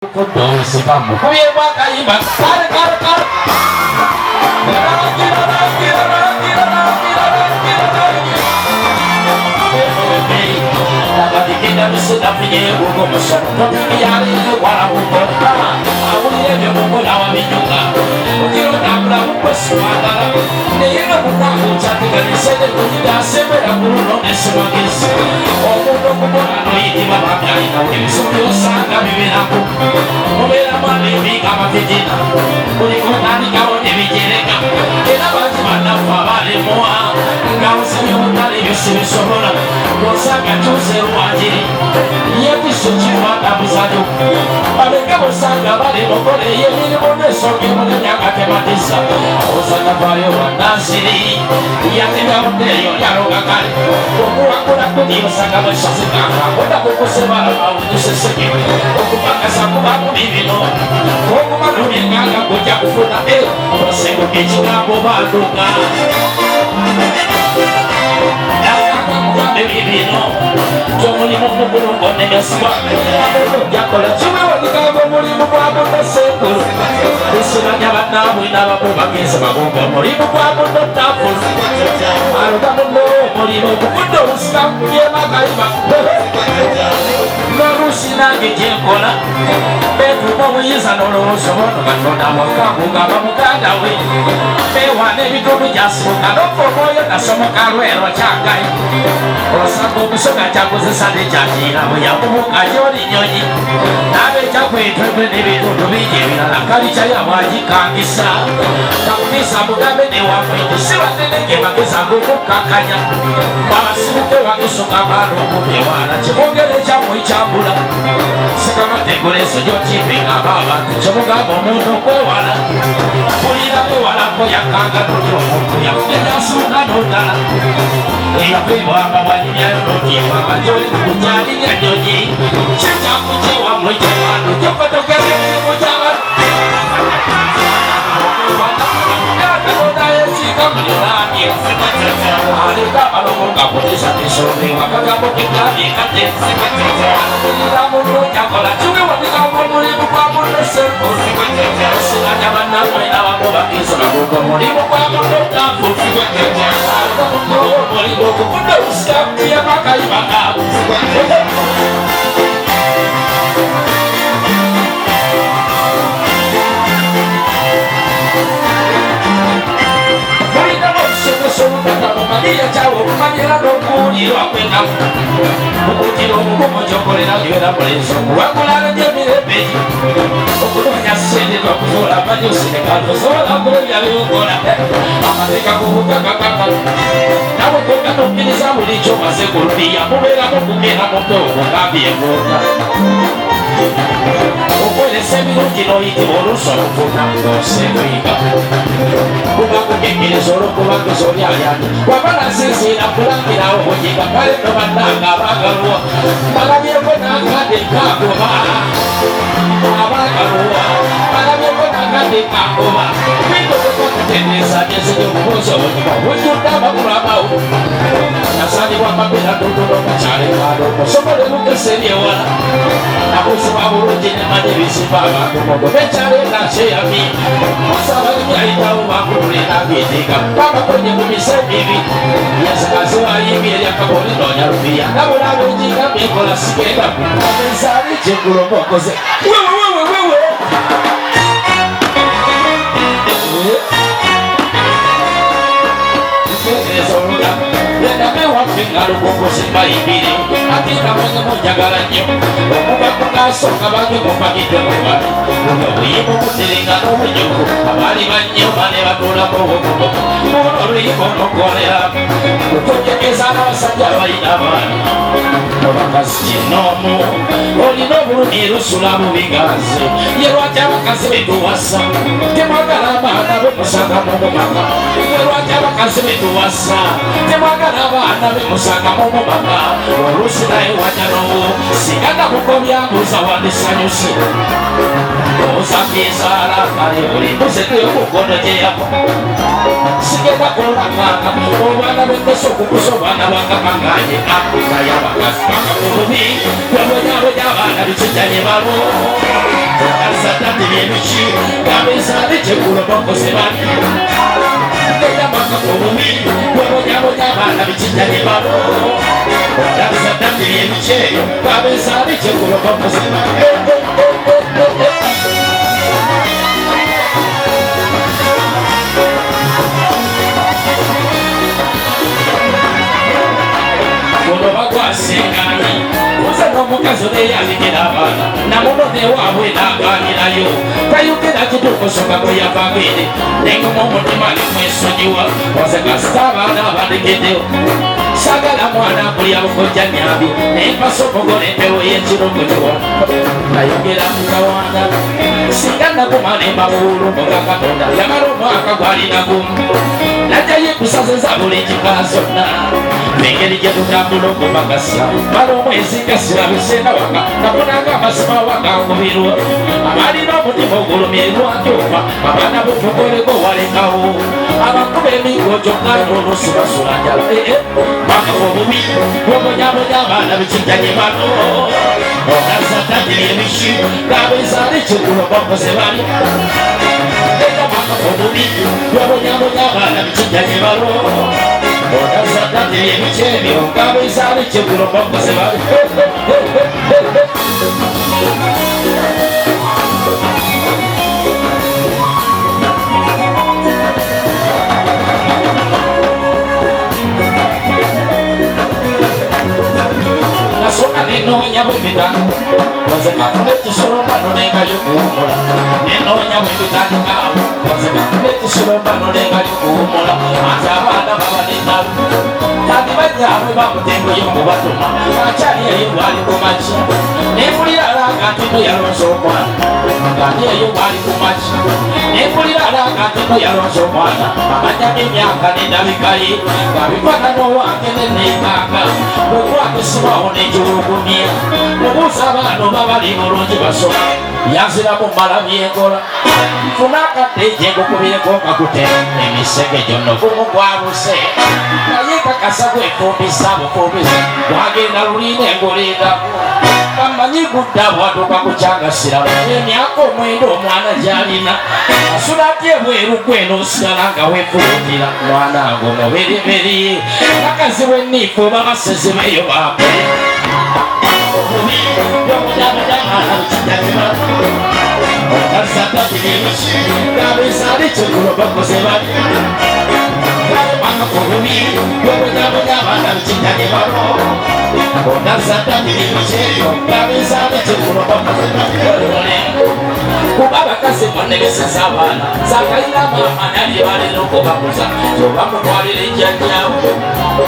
Doce vamos comer uma caíba. Cara. Tava de quem deve ser da pinheiro, como só não tem ali, agora vou cortar. A mulher meu vou dar uma minhoca. O tiro da brava, o pessoal da nem eu vou dar um chat de licença de cuidar, sempre a burro nesse maguice. O mundo como a noite vai pagar, então ele subiu saga, me vira com. O meu amor me fica uma pedida. O encontrar de carro de vigilega. Ele vai te mandar falar de moa. Carro sem eu dar e se me sobrou. Você quer que eu seja o adiri. E eu te senti uma abusado. Para que você acabe no cole e ele não me soube uma minha matemática. Você vai eu andar siri. E até me arrumei olhar o gagari. Como a cura comigo se acaba de fazer carro. Quando a pouco você vai lá, o você segue. Ocupa essa cura comigo. Como uma dominga, acabou de afundar ele. Você com quem te dá bobado. Como lhe mando por um bom negócio. E agora tinha uma liga como lhe mando a bunda seco. Isso na minha bata, muita bomba que se bagou como lhe mando a bunda tapo. Aruda mundo, morimo, mundo, está e ela caiba. Não sina que tinha cola. Pedro como isso não lo uso, não vai dar uma cabuga, vamos cada vez. Eu anei como já sou, não foi eu da soma caruero chagai. Osa como sou gacha coisa sade jajira, eu como cajori. Nave já foi treble de do vídeo, na caricia ya waji kangisa. Tapi sabu da bene wa foi, se vai ter que vai sabu com cacanya. Para se ter wa isso cavalo, eu ana, te vou querer já foi chabula. Se kama te por isso eu te pega baba, te vou ga bom no coala. Polida coala foi a caga do jogo, ya que suka no dala. E a foi boa para vai minha no dia, para eu já linha doji. Chega com teu amor de mano, eu vou tocar no java. Ali tá para o campo de satisfação, a cagada que tá me catendo. Polida mundo já cola, tu me vai ficar como livro para acontecer. Se na java não vai dar uma boa que só não como livro para acontecer. Moribo kundo usiku ya makaiba. Marina moço sou tata magia chao magia no kuri wa kwenda. Ukutiro como jokore na yera preso. Wa kulala je mirepe. Okuno nyasende kwa kuzora banyo sinekalo zola boya yokora. Amateka kubuka kakaka. Nawe koka nokiriza mulicho maze kurudia mubera mukugera moto okabye ngoka. Okwele semiruti no iti oluso okuna ngose kwiga. Kuba kukekereza olukuba kuzolya yani. Wabala sisira kulangira obujiga kale no bandanga abagaluwa. Balabyeko n'akade kagoba. Abagaluwa. Balabyeko n'akade kagoba. Tenesa jese yo kuzo ojiba. Wujunda bakulabawo. Nasani wakapera dodo machare kado. Somole mukeseri wala. Nabusi baburuji nemane bisibaba. Kumodo mechare nashe yami. Musaba yaita umakule na bitika. Papa kwenye kumise bibi. Yasakaziwa yimi ya kaboli donya rubia. Nabula wejika mikola sikega. Kamensari chekulo mokoze. Wewe. Ngalo koko simba ibiri atika mwenye mujagala nyo okuba kukasoka bage mupakite mubali uyimu kutiringa n'obunyuku abali bannyo bane batula mubukubo oluyimba onokolera okujegeza n'abasajja balina abaana abakazi kinoomu olina obulumi lusula mu biganzi ye lwaki abakazi betuwasa temwagala abaana bemusanga mumumaka ye lwaki abakazi betuwasa temwagala abaana bemusanga mumumaka olusi naye wajja n'owo sigana mukomya mbuza wandisanyusi Osakisara kali buli musete okukono gyeyako sigenda kulanganga obwana bw'endeso okukusobwana bakakanganye naye abakazi bakamububi bwebonyabonya abaana bikijanye babo asatati byebiki gabezabe kyekulobokoze bani naye bakamububi bwebonyabonya abaana bikijanye babo asatati byebiki gabezabe kyekulobokoze bani Sengani, usano mukazo de yalikira abana namuno de wawe naganirayo tayukira kituko soka koya babiri nengo mutima limwesonyiwa wasekasitaba n'abadegedeo sagala mwana kulya bukojja nyabi nepasomogole empewo y'ekirungo kiwona nayogera mutawana singa nakumana embabulu mboga katonda yamala omwaka gwalina gumu najjayo ekusaziza buli kika zonna engeri gye tutambula okubagasa mala omwezi nga sirabisena waka nakunanga amazima wagangubirwa abalina omutima ogulumye lwanjoba abaana butugoleko walekawo abakuba emigo gyonna n'oluusi basula njala maka obubi bwobonyabonya abaana bikijanye bano onazatadiri ebishi gabezaale kigulo bakoze bali era maka obubi bwobonyabonya abaana bikijanye balo onazatadiri ebici ebyo gabezaale kigulo bakoze bali Soka nenonya bwebitano wazekanulekisolombano nengayokuwumula nenonya bwebitano ngabo wazekanulekisolombano nengayokuwumula ate abaana babanenalu kandi bajjaabwe bamutengoyo mubatuma akyali eyo bwali kumaki nempulira alanga ntino yalonza omwana kandi eyo bwali kumaki nempulira alanga ntino yalonza omwana amanya n'emyaka n'endabikaye ngabifaanana owange nenenganga bwekwakusibawo n'ekiwugumya mubuuza abaana oba bali bulungi basola yaziramu mmala byengola nfuna akaddeje ngukubireko kakute emisege gyonna ogumu gwaluse naye kakasa gwefumbisa bufumbisa gwagenda lulina engolendako kamanyi gudda bwatuuka kukyangasiramu emyaka omwenda omwana gyalina asula ati ebweru gweno osigala nga wefulutira mwana ngo muberiberi nakazi wenniifu oba basezi beyo bakole gabezaale kigulo bakoze bali makakububi bwobonyabonya abaana bikijanye balo onazatadiri ebiceebyo gabezaale kigulo bakoze bali kuba abakazi bonebeseza abaana zakalira maama nali balina okubakuza tobamutwalira ejjajjawe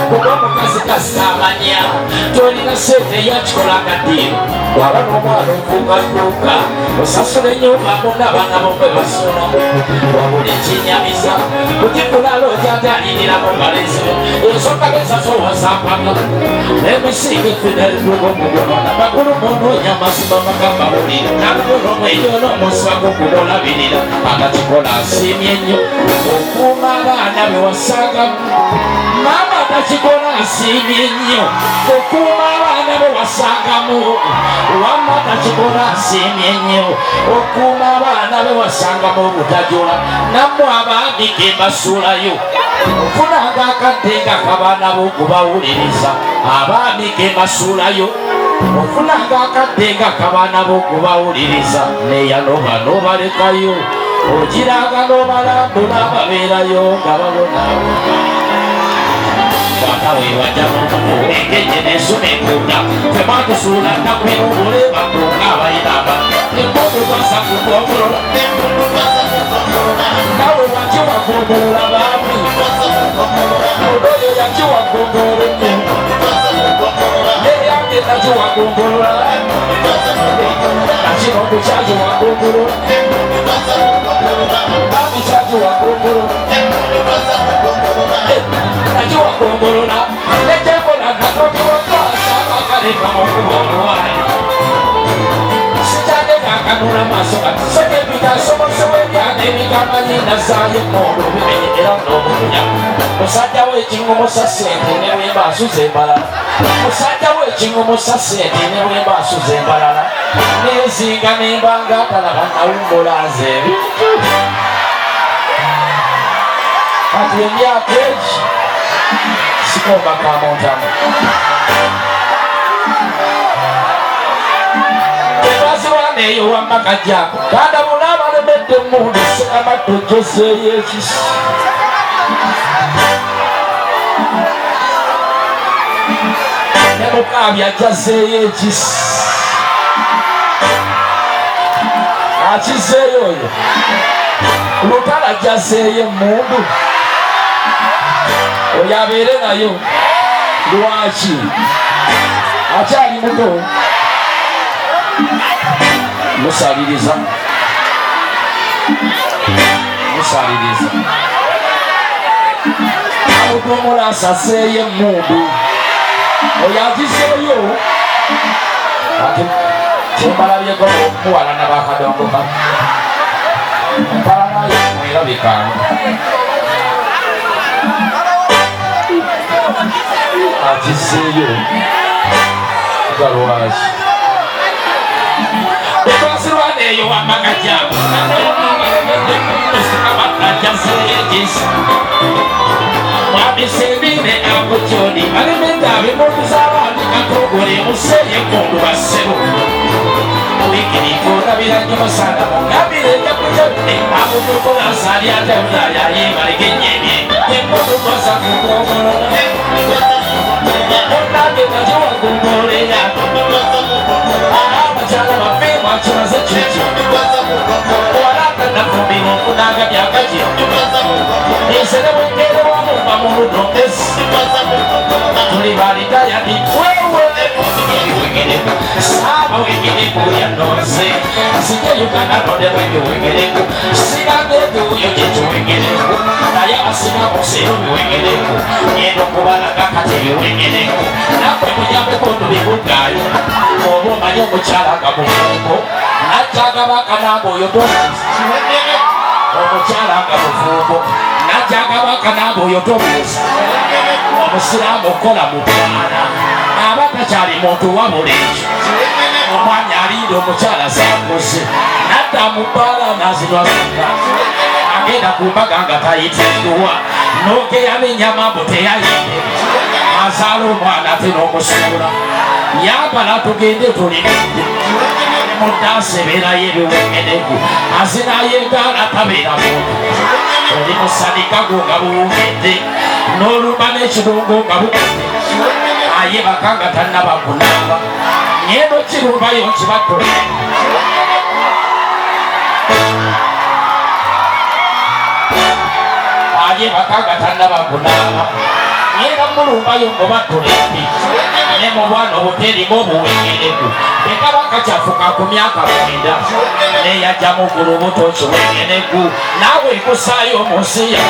kuba omukazi kasitamanya tolina sente eyakikola akaddiiro waba n'omwana ofuukaduuka osasula ennyumba muna abaana bombe basula wabula ekinyamiza kukikulala ojagaliriramu balezibe ensooka bezazowasampaga emisinga efinerugo mugolona bakulu munoonya mazima magambawulira nalugono omwejo n'omunsi bakukulolabirira akakikola asiimye nnyo okuuma abaana bewasangamu maama takikola asiimye nnyo okuuma abaana bewasangamu wamma takikola asiimye nnyo okuuma abaana bewasangamu obutajula nammwe abaami ge mbasuulayo ofunanga akadde nga kabaana b'okubawuliriza abaami ge mbasuulayo ofunanga akadde nga kabaana b'okubawuliriza neyanoba n'obalekayo ogiranga n'obalambula ababeerayo nga babona Baka wewajja n'omuntu engejje n'ensoma enkunda tematusuula nakwirungula ebakunga abayinaba empundu twasa kugombolola nawe waki wagombolola baami odoyo yaki wagombolola ennyo neyange naki wagombolola nakino kukyaki wagombolola baami kyaki wagombolola naki wagombolola nejekola nakokiwakwasa akaleka mukuba omuwala sikyandeka akanula maaso kati soke n'ebigambo nyina zaayo emmundu bimenyera n'obukunya musajja w'ekingumusa ssente ne bwemba asuza embalala musajja w'ekingumusa ssente ne bwemba asuza embalala neezinga nembanga atalaba nawumbulaza ebintu kati emyaka egi sikomba kamontamu eyo wamakajjako kandi abona abalemedde emmundu seamatto gyoseeyo ekisi ne mukaabi ajazeeyo ekisi akizeeyo oyo lutala ajazeeyo emmundu oyo abeere nayo lwaki akyali muto musaliriza amutumula asaseeyo emmundu oyo agizeeyo ati kyembalabyeko omuwala nabakadongo ka mpalanayo mwirabikanga agizeeyo galwaki eyo wamakajjako wabisembine akutyoni alimendabimuluzaabandi katogole museye mundu basebo wikirikondabiranye musana mugambireka kujone amutukolasaliateunayayebalikenyemye yemutukosa kugomolola onagenajowagumoleya abakyala bafeemu akimaze kikyo walakanafumbira okunaga byakakyo esere bwengere wamumba mu ludongesi tuli balitayadi wewe saba wegereku yanonze sije Uganda node wegereku sigageduyo gyekiwegereku naye asinga musero biwegereku ngendo kubalaga kati biwegereku nakwe munyambekondu bikugayo oba omanyi omukyala nga mufuuko najjagabaka namba oyo tomuzi omukyala nga mufuuko najjagabaka namba oyo tomuzi omusiraamu okola mu bwana aba takyali muntu wabula ekyo omwanya alinda omukyala sakoze nadda mu bbaala nazinwasuka agenda ku mbaga nga tayitiddwa nogeyamenyama mbu teyayinde azaala omwana ate n'omusuula yambala tugende tulimudde mudansi ebeerayo ebiwegereku azinayo engaala tabeera muntu oli musanikago nga buwungedde n'olumba n'ekirungo nga bukudde aye bakanga tannaba kunaaba ngendo kirumbayo nkibattule aye bakanga tannaba kunaaba ngenda mulumbayo ngobattulembi ne mu bwana obuterimu obuwegereku ekabaka kyafuka ku myaka 9 neyajjamu ku lubuto kiwegereku naawe ekusaayo mu nsi ya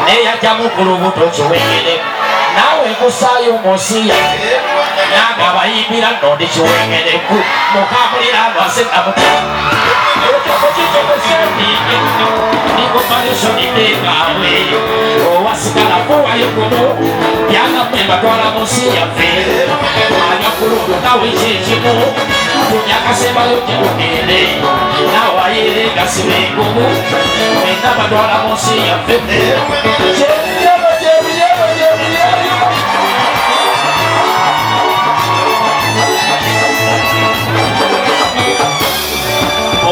neyajjamu ku lubuto kiwegereku naawe ekusaayo mu nsi ya nanga abayimbira nnondi kiwegereku mukabulira lwasenamuta nikomalesoniteekawe owasigala kuwayo kuno byagamwe batwala mu nsi yaffe anyakulundo nawe kyekimu tunyakasembayo gyebugende nawayere gasibengumu wena batwala mu nsi yaffe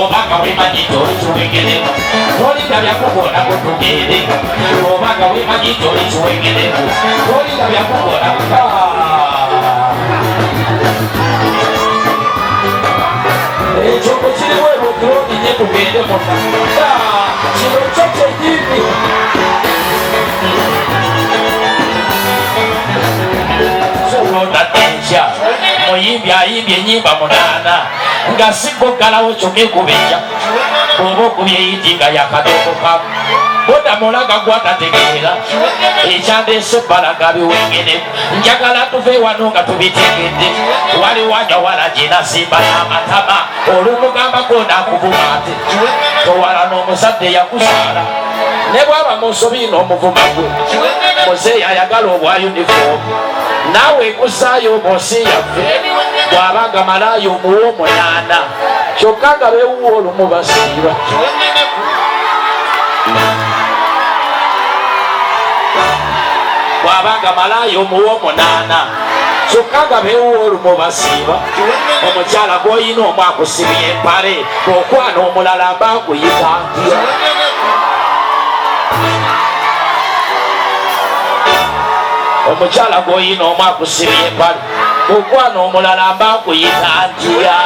obanga wemanyito olikiwegereku olindabyakukola kutugende obanga wemanyito olikiwegereku olindabyakukola ekyo bwekiriwo ebukirondinye tugende muna kino kyo kyenyini sononatenkya muyimbi ayimbye enyimba 8 nga sigogalawo kyokekubeja bw'oba okubyeyitinga yakatokoka boda mulaga gwatategeera ekyandeese balaga biwengere njagala tuve wano nga tubitegedde waliwanya wala ginasimba n'amatama olumugambako nakuvuma ate towala n'omuzadde yakuzaala ne bwaba musobi n'omuvuma gwe muzeeyi ayagala obwa yunifoomu naawe ekusaayo munsi yaffe bw'abanga malaayo omuwa omunaana kyokka nga bewuwa olumu basiiba bw'abanga malaayo omuwa omunaana kyokka nga bewuwa olumu basiiba omukyala gw'oyina omu akusibye empale okwana omulala mba nkuyita ntya omukyala gw'oyina omu akusibye empale okwana omulala mba nkuyita ntya